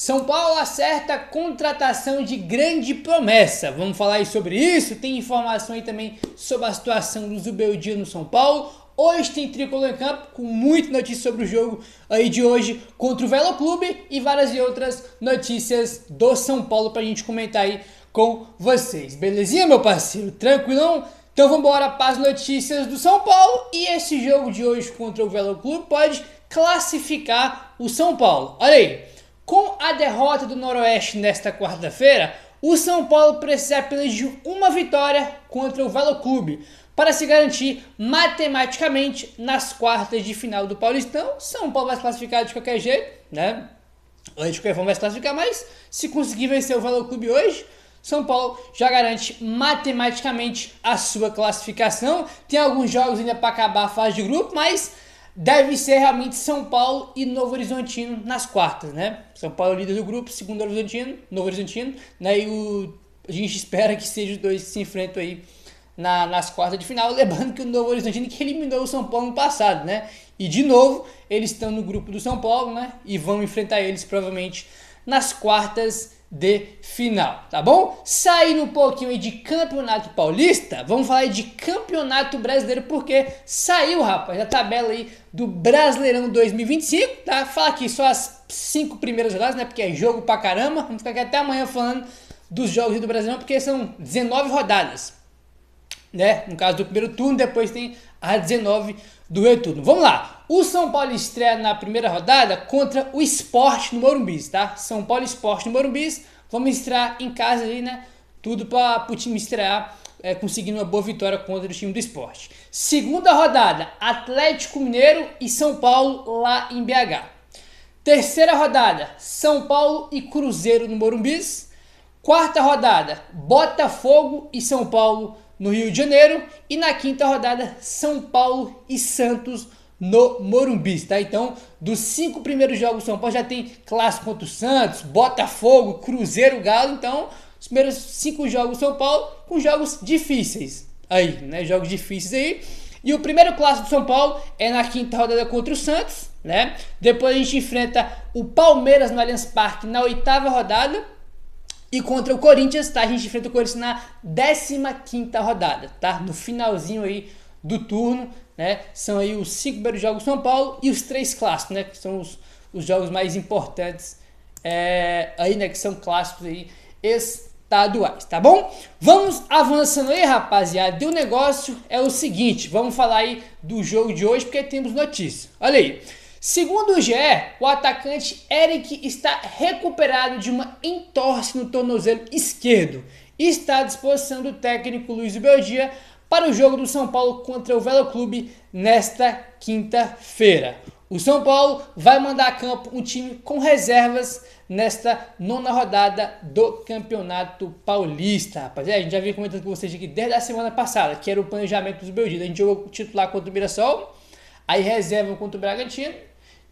São Paulo acerta contratação de grande promessa. Vamos falar aí sobre isso. Tem informação aí também sobre a situação do Zubeldia no São Paulo. Hoje tem Tricolor em campo com muita notícia sobre o jogo aí de hoje contra o Velo Clube e várias e outras notícias do São Paulo pra gente comentar aí com vocês. Belezinha, meu parceiro? Tranquilão? Então vamos embora para as notícias do São Paulo. E esse jogo de hoje contra o Velo Clube pode classificar o São Paulo. Olha aí. Com a derrota do Noroeste nesta quarta-feira, o São Paulo precisa apenas de uma vitória contra o Velo Clube para se garantir matematicamente nas quartas de final do Paulistão. São Paulo vai se classificar de qualquer jeito, né? De qualquer forma vai se classificar, mas se conseguir vencer o Velo Clube hoje, São Paulo já garante matematicamente a sua classificação. Tem alguns jogos ainda para acabar a fase de grupo, mas deve ser realmente São Paulo e Novo Horizontino nas quartas, né? São Paulo é o líder do grupo, segundo Novo Horizontino, né? E a gente espera que sejam os dois que se enfrentam aí nas quartas de final. Lembrando que o Novo Horizontino que eliminou o São Paulo no passado, né? E de novo, eles estão no grupo do São Paulo, né? E vão enfrentar eles provavelmente nas quartas de final, tá bom? Saindo um pouquinho aí de Campeonato Paulista, vamos falar aí de Campeonato Brasileiro, porque saiu, rapaz, a tabela aí do Brasileirão 2025, tá? Fala aqui só as 5 primeiras rodadas, né? Porque é jogo pra caramba, vamos ficar aqui até amanhã falando dos jogos do Brasileirão, porque são 19 rodadas, né? No caso do primeiro turno, depois tem as 19 do retorno. Vamos lá. O São Paulo estreia na primeira rodada contra o Sport no Morumbi, tá? São Paulo Sport no Morumbi. Vamos estrear em casa ali, né? Tudo para o time estrear conseguindo uma boa vitória contra o time do Sport. Segunda rodada, Atlético Mineiro e São Paulo lá em BH. Terceira rodada, São Paulo e Cruzeiro no Morumbi. Quarta rodada, Botafogo e São Paulo no Rio de Janeiro. E na quinta rodada, São Paulo e Santos no Morumbi, tá? Então, dos 5 primeiros jogos do São Paulo já tem clássico contra o Santos, Botafogo, Cruzeiro, Galo. Então, os primeiros 5 jogos do São Paulo com jogos difíceis aí, né? Jogos difíceis aí. E o primeiro clássico do São Paulo é na quinta rodada contra o Santos, né? Depois a gente enfrenta o Palmeiras no Allianz Parque na 8ª rodada. E contra o Corinthians, tá? A gente enfrenta o Corinthians na 15ª rodada, tá? No finalzinho aí do turno, né? São aí os 5 primeiros jogos do São Paulo e os 3 clássicos, né? Que são os jogos mais importantes aí, né? Que são clássicos aí estaduais, tá bom? Vamos avançando aí, rapaziada. E o negócio é o seguinte, vamos falar aí do jogo de hoje, porque temos notícia. Olha aí. Segundo o GE, o atacante Eric está recuperado de uma entorse no tornozelo esquerdo e está à disposição do técnico Luiz Zubeldia para o jogo do São Paulo contra o Velo Clube nesta quinta-feira. O São Paulo vai mandar a campo um time com reservas nesta 9ª rodada do Campeonato Paulista, rapaziada. A gente já veio comentando com vocês aqui desde a semana passada, que era o planejamento do Zubeldia. A gente jogou titular contra o Mirassol, aí reserva contra o Bragantino,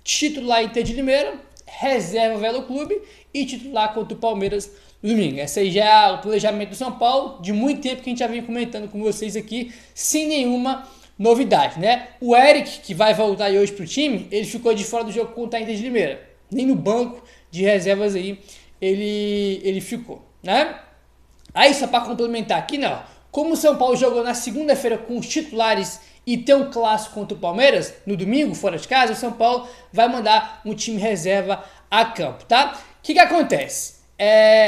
titular Inter de Limeira, reserva Velo Clube e titular contra o Palmeiras no domingo. Esse aí já é o planejamento do São Paulo, de muito tempo que a gente já vem comentando com vocês aqui, sem nenhuma novidade, né? O Eric, que vai voltar hoje pro time, ele ficou de fora do jogo contra a Inter de Limeira. Nem no banco de reservas aí ele ficou, né? Aí, só para complementar aqui, não. Como o São Paulo jogou na segunda-feira com os titulares e tem um clássico contra o Palmeiras, no domingo, fora de casa, o São Paulo vai mandar um time reserva a campo, tá? O que acontece?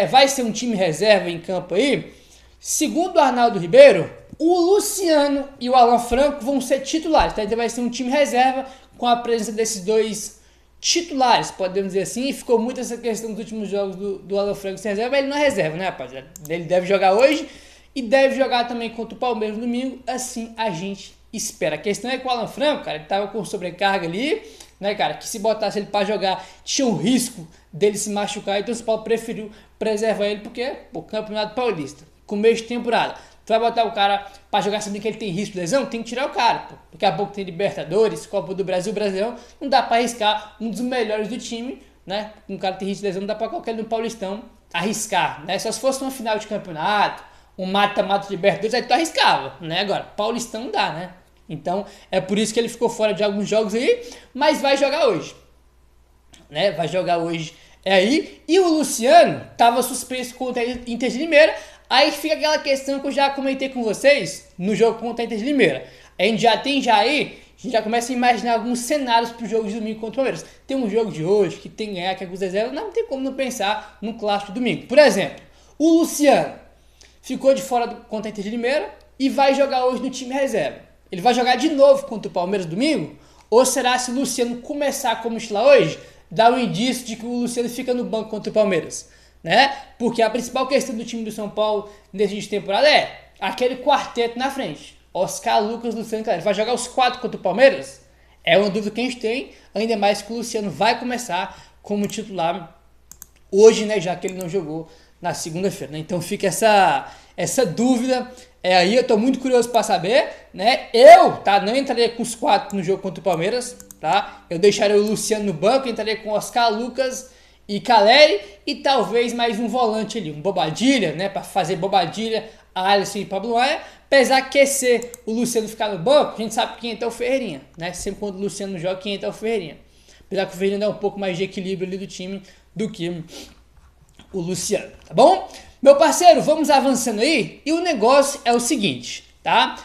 Vai ser um time reserva em campo aí. Segundo o Arnaldo Ribeiro, o Luciano e o Alan Franco vão ser titulares, tá? Então vai ser um time reserva com a presença desses dois titulares, podemos dizer assim. E ficou muito essa questão dos últimos jogos do Alan Franco sem reserva, mas ele não é reserva, né, rapaziada? Ele deve jogar hoje e deve jogar também contra o Palmeiras no domingo, assim a gente espera. A questão é que o Alan Franco, cara, ele tava com sobrecarga ali, né, cara, que se botasse ele para jogar tinha um risco dele se machucar, então o São Paulo preferiu preservar ele porque, pô, Campeonato Paulista, começo de temporada, tu vai botar o cara para jogar sabendo que ele tem risco de lesão, tem que tirar o cara, pô. Daqui a pouco tem Libertadores, Copa do Brasil, Brasileirão, não dá para arriscar um dos melhores do time, né, um cara que tem risco de lesão, não dá para qualquer no Paulistão arriscar, né, só se fosse uma final de campeonato, um mata-mata de Libertadores, aí tu arriscava, né, agora, Paulistão não dá, né. Então, é por isso que ele ficou fora de alguns jogos aí, mas vai jogar hoje, né? Vai jogar hoje aí, e o Luciano estava suspenso contra a Inter de Limeira. Aí fica aquela questão que eu já comentei com vocês no jogo contra a Inter de Limeira. A gente já começa a imaginar alguns cenários para o jogo de domingo contra o Palmeiras. Tem um jogo de hoje que tem que ganhar, que é com o Zé, não tem como não pensar no clássico de domingo. Por exemplo, o Luciano ficou de fora contra a Inter de Limeira e vai jogar hoje no time reserva. Ele vai jogar de novo contra o Palmeiras domingo? Ou será se o Luciano começar como titular hoje, dá um indício de que o Luciano fica no banco contra o Palmeiras? Né? Porque a principal questão do time do São Paulo nesse início de temporada é aquele quarteto na frente. Oscar, Lucas, Luciano e Caleri. Vai jogar os 4 contra o Palmeiras? É uma dúvida que a gente tem, ainda mais que o Luciano vai começar como titular hoje, né? Já que ele não jogou na segunda-feira, né? Então fica essa dúvida aí, eu tô muito curioso para saber, né? Não entraria com os 4 no jogo contra o Palmeiras, tá? Eu deixaria o Luciano no banco, entraria com Oscar, Lucas e Caleri e talvez mais um volante ali, um Bobadilha, né? Para fazer Bobadilha, Alisson e Pablo Maia. Apesar que se o Luciano ficar no banco, a gente sabe que quem entra é o Ferreirinha, né? Sempre quando o Luciano joga, quem entra é o Ferreirinha. Apesar que o Ferreirinha dá um pouco mais de equilíbrio ali do time do que o Luciano, tá bom? Meu parceiro, vamos avançando aí. E o negócio é o seguinte, tá?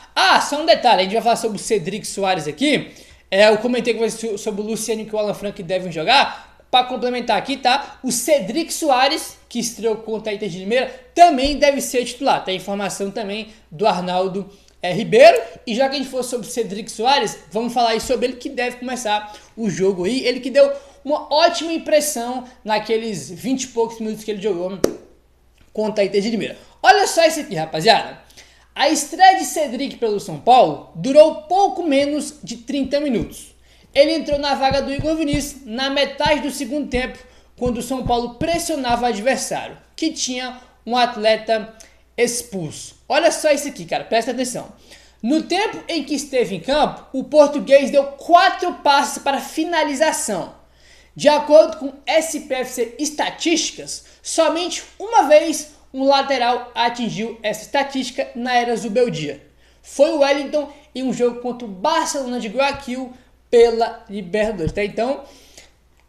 Só um detalhe, a gente vai falar sobre o Cedric Soares aqui. Eu comentei sobre o Luciano e que o Alan Franco devem jogar. Para complementar aqui, tá? O Cedric Soares, que estreou contra a Inter de Limeira, também deve ser titular. Tem informação também do Arnaldo Ribeiro. E já que a gente for sobre o Cedric Soares, vamos falar aí sobre ele que deve começar o jogo aí. Ele que deu uma ótima impressão naqueles 20 e poucos minutos que ele jogou contra a Inter de Limeira. Olha só isso aqui, rapaziada. A estreia de Cedric pelo São Paulo durou pouco menos de 30 minutos. Ele entrou na vaga do Igor Vinícius na metade do segundo tempo, quando o São Paulo pressionava o adversário, que tinha um atleta expulso. Olha só isso aqui, cara, presta atenção. No tempo em que esteve em campo, o português deu 4 passes para finalização. De acordo com SPFC Estatísticas, somente uma vez um lateral atingiu essa estatística na era Zubeldia. Foi o Wellington em um jogo contra o Barcelona de Guayaquil pela Libertadores, tá? Então,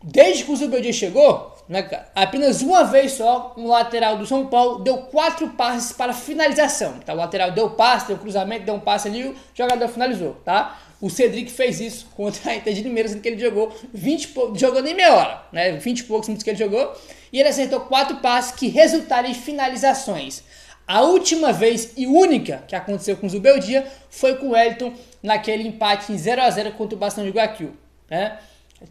desde que o Zubeldia chegou, né, cara, apenas uma vez só um lateral do São Paulo deu 4 passes para finalização, tá? O lateral deu passe, deu cruzamento, deu um passe ali, o jogador finalizou, tá? O Cedric fez isso contra a Inter de Limeira, sendo que ele jogou jogou nem meia hora, né? 20 e poucos minutos que ele jogou, e ele acertou 4 passes que resultaram em finalizações. A última vez e única que aconteceu com o Zubeldia foi com o Wellington naquele empate em 0x0 contra o Barcelona de Guayaquil, né?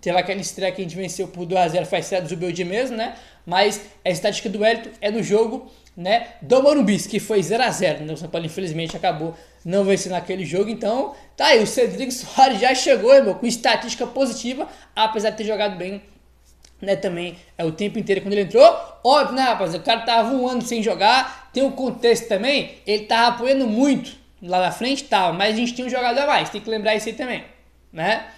Teve aquela estreia que a gente venceu por 2x0, foi a estreia do Zubeldia mesmo, né? Mas a estatística do Wellington é no jogo, né, do Morumbi, que foi 0x0, né? O São Paulo infelizmente acabou não vencendo aquele jogo, então tá aí, o Cedric Soares já chegou, irmão, com estatística positiva, apesar de ter jogado bem, né, também o tempo inteiro quando ele entrou. Óbvio, né, rapaz, o cara tava um ano sem jogar, tem um contexto também, ele tava apoiando muito lá na frente, tal, mas a gente tem um jogador a mais, tem que lembrar isso aí também, né?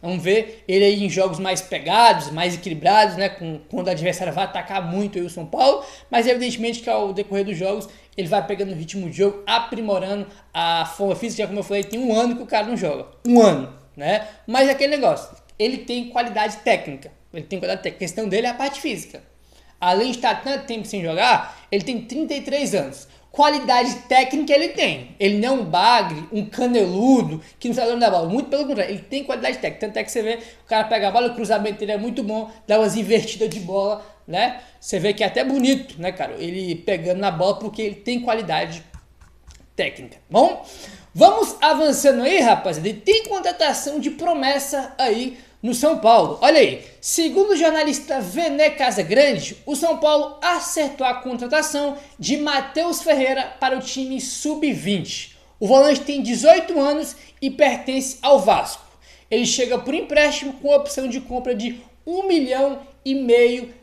Vamos ver ele aí em jogos mais pegados, mais equilibrados, né? Quando o adversário vai atacar muito aí o São Paulo. Mas evidentemente que ao decorrer dos jogos ele vai pegando o ritmo de jogo, aprimorando a forma física. Já como eu falei, tem um ano que o cara não joga. Um ano, né? Mas é aquele negócio, ele tem qualidade técnica. Ele tem qualidade técnica. A questão dele é a parte física. Além de estar tanto tempo sem jogar, ele tem 33 anos. Qualidade técnica ele tem. Ele não é um bagre, um caneludo que não sabe onde da bola. Muito pelo contrário, ele tem qualidade técnica. Tanto é que você vê, o cara pega a bola, o cruzamento dele é muito bom, dá umas invertidas de bola, né? Você vê que é até bonito, né, cara? Ele pegando na bola porque ele tem qualidade técnica. Bom, vamos avançando aí, rapaziada. E tem contratação de promessa aí no São Paulo. Olha aí, segundo o jornalista Vené Casagrande, o São Paulo acertou a contratação de Matheus Ferreira para o time sub-20. O volante tem 18 anos e pertence ao Vasco. Ele chega por empréstimo com opção de compra de R$1,5 milhão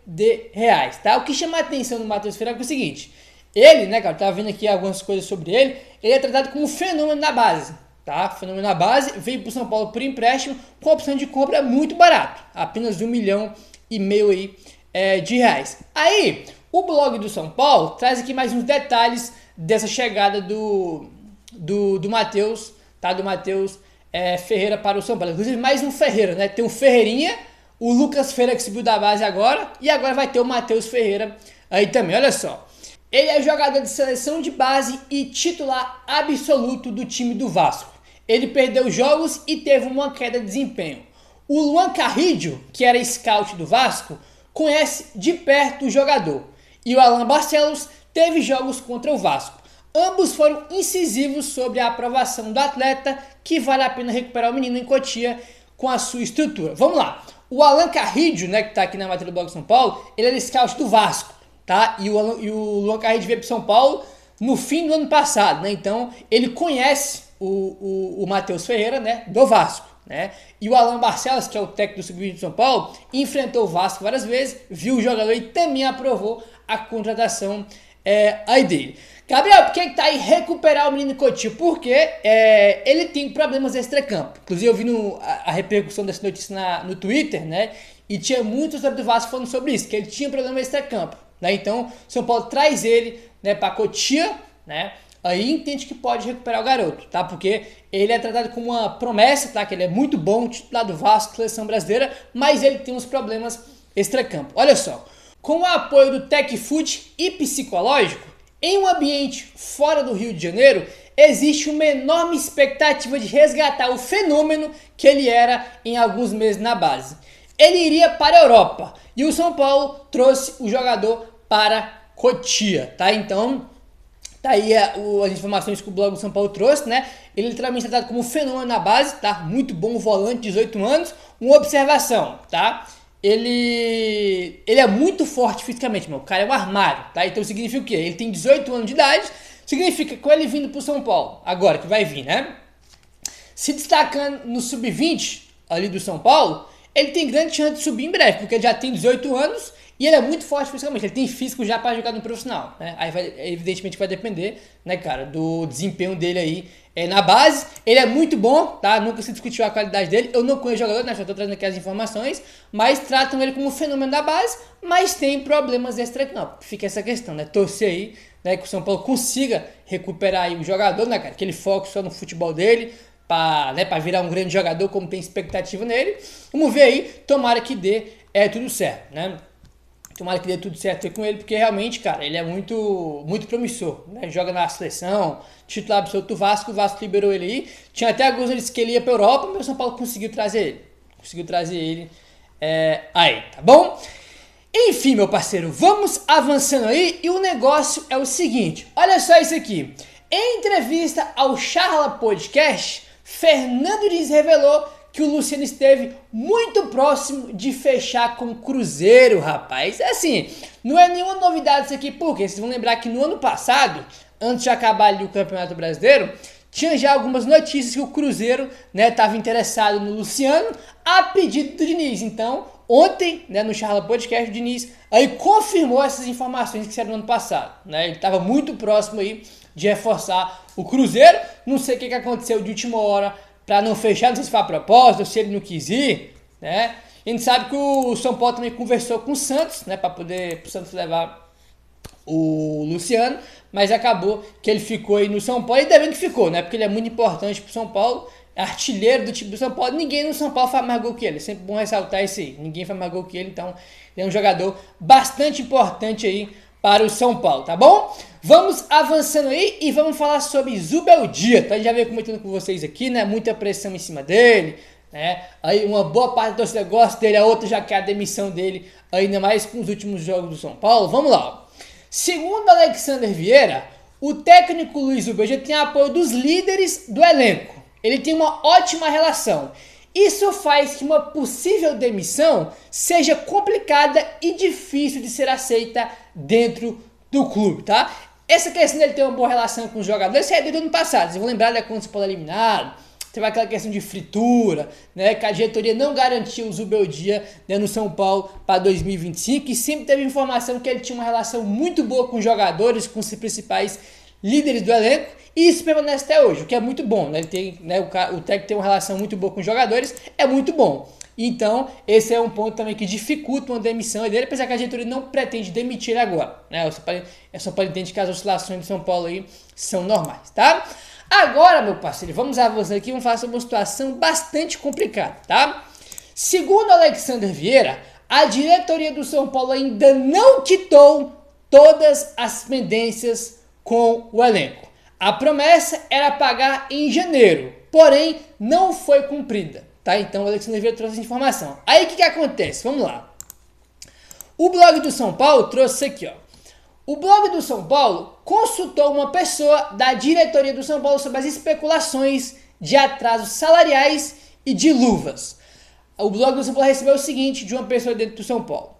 de reais, tá? O que chama a atenção do Matheus Ferreira é o seguinte, ele, né, cara, tava vendo aqui algumas coisas sobre ele, ele é tratado como um fenômeno na base. Tá? Fenômeno na base, veio para o São Paulo por empréstimo com opção de compra muito barato, apenas R$1,5 milhão aí, de reais. Aí, o blog do São Paulo traz aqui mais uns detalhes dessa chegada do Matheus, tá? Do Matheus Ferreira para o São Paulo. Inclusive mais um Ferreira, né? Tem o Ferreirinha, o Lucas Ferreira que subiu da base agora, e agora vai ter o Matheus Ferreira aí também, olha só. Ele é jogador de seleção de base e titular absoluto do time do Vasco. Ele perdeu jogos e teve uma queda de desempenho. O Luan Carrillo, que era scout do Vasco, conhece de perto o jogador. E o Alan Barcelos teve jogos contra o Vasco. Ambos foram incisivos sobre a aprovação do atleta, que vale a pena recuperar o menino em Cotia com a sua estrutura. Vamos lá. O Alan Carrillo, né, que está aqui na matéria do Blog São Paulo, ele era scout do Vasco, tá? E o Luan Carrillo veio para São Paulo no fim do ano passado, né? Então ele conhece o Matheus Ferreira, né, do Vasco, né? E o Alan Barcelos, que é o técnico do Sub-20 de São Paulo, enfrentou o Vasco várias vezes, viu o jogador e também aprovou a contratação aí dele. Gabriel, por que tá aí recuperar o menino Coutinho? Porque ele tem problemas extracampo. Inclusive eu vi a repercussão dessa notícia no Twitter, né? E tinha muitos do Vasco falando sobre isso, que ele tinha problema extracampo, né? Então São Paulo traz ele, né, para Cotia, né? Aí entende que pode recuperar o garoto, tá? Porque ele é tratado como uma promessa, tá? Que ele é muito bom, titular do Vasco, seleção brasileira, mas ele tem uns problemas extracampo. Olha só, com o apoio do TecFoot e psicológico, em um ambiente fora do Rio de Janeiro, existe uma enorme expectativa de resgatar o fenômeno que ele era em alguns meses na base. Ele iria para a Europa e o São Paulo trouxe o jogador para Cotia, tá? Então, tá aí as informações que o blog do São Paulo trouxe, né? Ele é literalmente tratado como um fenômeno na base, tá? Muito bom volante, 18 anos. Uma observação, tá? Ele é muito forte fisicamente, meu. O cara é um armário, tá? Então significa o quê? Ele tem 18 anos de idade, significa que com ele vindo pro São Paulo, agora que vai vir, né? Se destacando no Sub-20 ali do São Paulo, ele tem grande chance de subir em breve, porque ele já tem 18 anos e ele é muito forte fisicamente. Ele tem físico já para jogar no profissional, né? Aí evidentemente vai depender, né, cara, do desempenho dele aí na base. Ele é muito bom, tá? Nunca se discutiu a qualidade dele. Eu não conheço o jogador, né? Só tô trazendo aqui as informações, mas tratam ele como um fenômeno da base, mas tem problemas extra-campo. Fica essa questão, né? Torcer aí, né, que o São Paulo consiga recuperar aí o jogador, né, cara? Que ele foque só no futebol dele, para virar um grande jogador, como tem expectativa nele. Vamos ver aí, tomara que dê tudo certo, né? Tomara que dê tudo certo com ele, porque realmente, cara, ele é muito, muito promissor, né? Joga na seleção, titular absoluto do Vasco, o Vasco liberou ele aí. Tinha até alguns eles que ele ia pra Europa, mas o São Paulo conseguiu trazer ele. Aí, tá bom? Enfim, meu parceiro, vamos avançando aí e o negócio é o seguinte. Olha só isso aqui. Em entrevista ao Charla Podcast, Fernando Diniz revelou que o Luciano esteve muito próximo de fechar com o Cruzeiro, rapaz. Assim, não é nenhuma novidade isso aqui, porque vocês vão lembrar que no ano passado, antes de acabar ali o Campeonato Brasileiro, tinha já algumas notícias que o Cruzeiro, né, estava interessado no Luciano a pedido do Diniz. Então, ontem, né, no Charla Podcast, o Diniz aí confirmou essas informações que eram no ano passado, né? Ele estava muito próximo aí de reforçar o Cruzeiro. Não sei o que aconteceu de última hora para não fechar, não sei se foi a propósito ou se ele não quis ir, né? A gente sabe que o São Paulo também conversou com o Santos, né, para poder o Santos levar o Luciano, mas acabou que ele ficou aí no São Paulo, e ainda bem que ficou, né, porque ele é muito importante pro São Paulo, é artilheiro do time do São Paulo, ninguém no São Paulo faz mais gol que ele, é sempre bom ressaltar isso aí, ninguém faz mais gol que ele, então ele é um jogador bastante importante aí para o São Paulo, tá bom? Vamos avançando aí e vamos falar sobre Zubeldia, tá? A gente já veio comentando com vocês aqui, né? Muita pressão em cima dele, né? Aí uma boa parte da torcida gosta dele, a outra já quer a demissão dele, ainda mais com os últimos jogos do São Paulo. Vamos lá. Segundo Alexander Vieira, o técnico Luiz Zubeldia tem apoio dos líderes do elenco. Ele tem uma ótima relação. Isso faz que uma possível demissão seja complicada e difícil de ser aceita dentro do clube, tá? Essa questão dele ter uma boa relação com os jogadores, isso é do ano passado. Vocês vão lembrar da quando o São Paulo eliminado, teve aquela questão de fritura, né? Que a diretoria não garantiu o Zubeldia, né, no São Paulo para 2025 e sempre teve informação que ele tinha uma relação muito boa com os jogadores, com os principais líderes do elenco, e isso permanece até hoje, o que é muito bom, né? Ele tem, né, o técnico tem uma relação muito boa com os jogadores, é muito bom. Então, esse é um ponto também que dificulta uma demissão dele, apesar que a diretoria não pretende demitir agora, né? É só para entender que as oscilações do São Paulo aí são normais, tá? Agora, meu parceiro, vamos avançar aqui, vamos falar sobre uma situação bastante complicada, tá? Segundo Alexander Vieira, a diretoria do São Paulo ainda não quitou todas as pendências com o elenco. A promessa era pagar em janeiro, porém não foi cumprida. Tá? Então o Alexander Vieira trouxe essa informação. Aí o que acontece? Vamos lá. O blog do São Paulo trouxe isso aqui, ó. O blog do São Paulo consultou uma pessoa da diretoria do São Paulo sobre as especulações de atrasos salariais e de luvas. O blog do São Paulo recebeu o seguinte de uma pessoa dentro do São Paulo: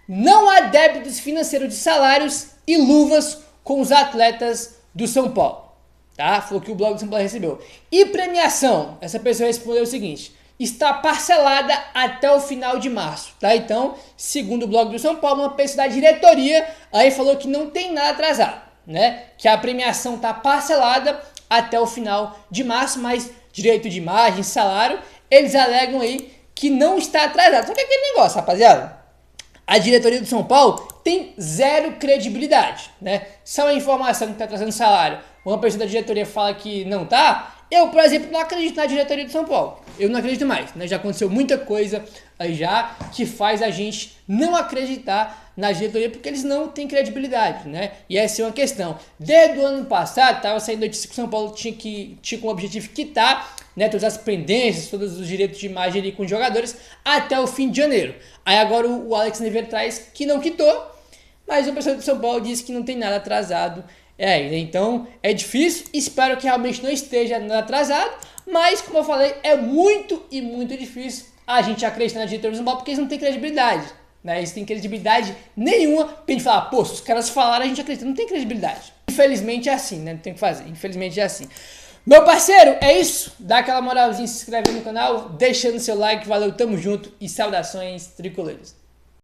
não há débitos financeiros de salários e luvas com os atletas do São Paulo. Tá? Foi o que o blog do São Paulo recebeu. E premiação? Essa pessoa respondeu o seguinte: está parcelada até o final de março. Tá? Então, segundo o blog do São Paulo, uma pessoa da diretoria aí falou que não tem nada atrasado, né? Que a premiação está parcelada até o final de março, mas direito de imagem, salário, eles alegam aí que não está atrasado. Só que aquele negócio, rapaziada, a diretoria do São Paulo tem zero credibilidade, né? Se é uma informação que está atrasando salário, uma pessoa da diretoria fala que não tá, eu, por exemplo, não acredito na diretoria do São Paulo. Eu não acredito mais, né? Já aconteceu muita coisa aí já que faz a gente não acreditar na diretoria porque eles não têm credibilidade, né? E essa é uma questão. Desde o ano passado, estava saindo notícia que o São Paulo tinha como objetivo quitar, né, todas as pendências, todos os direitos de imagem ali com os jogadores até o fim de janeiro. Aí agora o Alex Neveiro traz que não quitou, mas o pessoal do São Paulo disse que não tem nada atrasado. Então é difícil, espero que realmente não esteja nada atrasado, mas como eu falei, é muito e muito difícil a gente acreditar na diretoria do São Paulo porque eles não têm credibilidade, né? Eles têm credibilidade nenhuma pra gente falar, pô, se os caras falaram a gente acredita, não tem credibilidade. Infelizmente é assim, né? Não tem o que fazer, infelizmente é assim. Meu parceiro, é isso, dá aquela moralzinha, se inscreve no canal, deixando seu like, valeu, tamo junto e saudações tricolores.